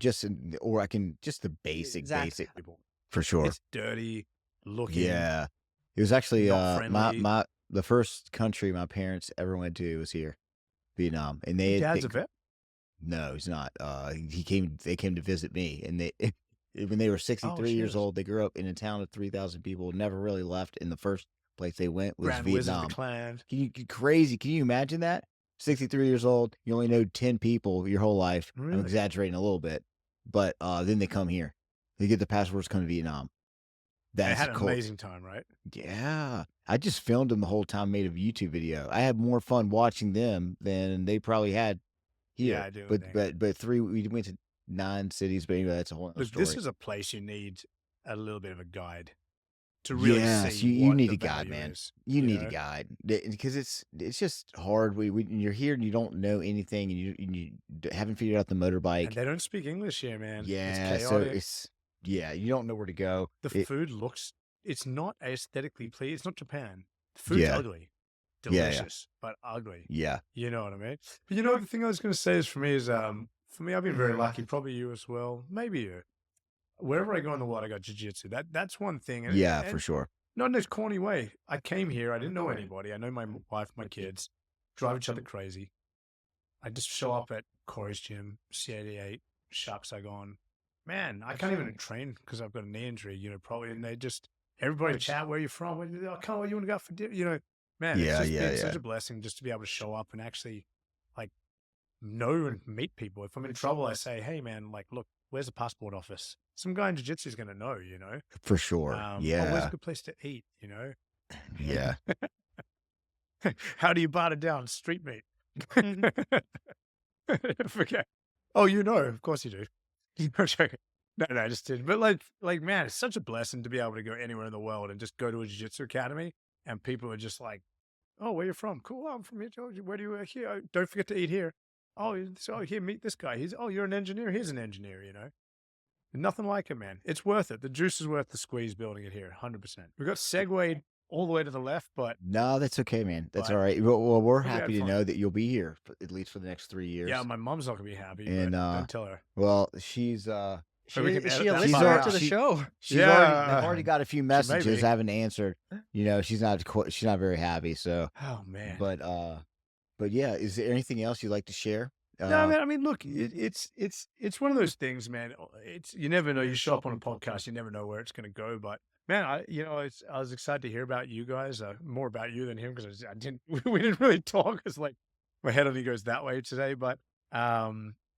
or I can just the basic, Exactly. basic People. for sure. It's dirty looking. Yeah, it was actually Not friendly. the first country my parents ever went to was here, Vietnam, and Your dad's a they vet? no, he's not. They came to visit me, and they when they were 63 years shit. old, they grew up in a town of 3,000 people, never really left, and the first place they went was Grand Wizard of Vietnam. the Clan. Crazy. Can you imagine that? 63 years old, you only know 10 people your whole life. I'm Really? exaggerating a little bit, but then they come here. They get the passports, come to Vietnam. They That's had an cool. amazing time, right? Yeah, I just filmed them the whole time, made a YouTube video. I had more fun watching them than they probably had here. Yeah, I do. I think. But we went to 9 cities, but anyway, that's a whole other Look, story. this is a place you need a little bit of a guide to really Yes, see you what need the a guide, value man. is, You need know? a guide because it's just hard. You're here and you don't know anything, and you haven't figured out the And motorbike. they don't speak English here, man. Yeah, It's so chaotic. you don't know where to go. The It- food looks, it's not aesthetically pleasing. It's not Japan. The food's Yeah. ugly. Yeah, yeah. Delicious, but ugly. Yeah, You know what I mean? But you know, the thing I was going to say is for me, I've been very lucky, probably you as well, maybe you. Wherever I go in the world, I got jiu-jitsu. That's one thing. And, yeah, and for sure. not in this corny way. I came here, I didn't know anybody. I know my wife, my kids, drive each other crazy. I just show up at Corey's gym, C88, Sharp Saigon. Man, I can't even train because I've got a knee injury, you know, probably. And they just, everybody chat, where you from? Where you want to go out for dinner? You know, man, Yeah, it's just been yeah. such a blessing just to be able to show up and actually like know and meet people. If I'm in trouble, I say, hey, man, like, look, where's the passport office? Some guy in jiu-jitsu is going to know, you know? For sure. Oh, where's Yeah, a good place to eat, you know? yeah. How do you barter down street meat? Forget. Oh, you know, of course you do. I'm joking. No, I just did. But like, man, it's such a blessing to be able to go anywhere in the world and just go to a jiu-jitsu academy, and people are just like, "Oh, where you from? Cool, I'm from here. Where do you work here? Oh, don't forget to eat here. Oh, so here, meet this guy. You're an engineer. Here's an engineer. You know, nothing like it, man. It's worth it. The juice is worth the squeeze building it here, 100%. We got segued all the way to the left, but No, that's okay, man. That's But- all right. Well, we're we had happy to fun. know that you'll be here at least for the next 3 years. yeah, my mom's not gonna be happy. And, but don't tell her. Well, she's So we can Is edit she a that She's listener part already- to the she- show? She's Yeah. already, I've already got a few may messages be. I haven't answered. You know, she's not very happy. So, Oh man. but yeah, is there anything else you'd like to share? No, man. I mean, look, it's one of those things, man. It's you never know. You show up on a podcast, you never know where it's going to go. But man, I was excited to hear about you guys, more about you than him because I didn't. We didn't really talk. It's like my head only goes that way today. But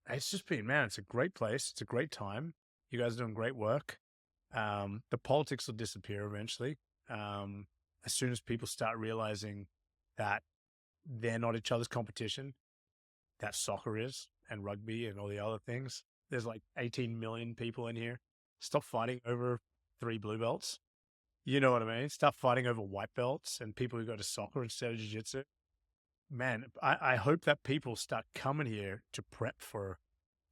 it's just been, man. It's a great place. It's a great time. You guys are doing great work. The politics will disappear eventually. As soon as people start realizing that they're not each other's competition, that soccer is, and rugby and all the other things. There's like 18 million people in here. Stop fighting over 3 blue belts. You know what I mean? Stop fighting over white belts and people who go to soccer instead of jiu-jitsu. Man, I hope that people start coming here to prep for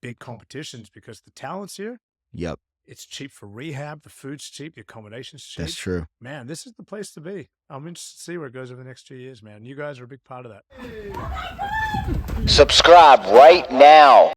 big competitions because the talent's here. Yep. It's cheap for rehab. The food's cheap. The accommodation's cheap. That's true. Man, this is the place to be. I'm interested to see where it goes over the next 2 years, man. You guys are a big part of that. Subscribe right now.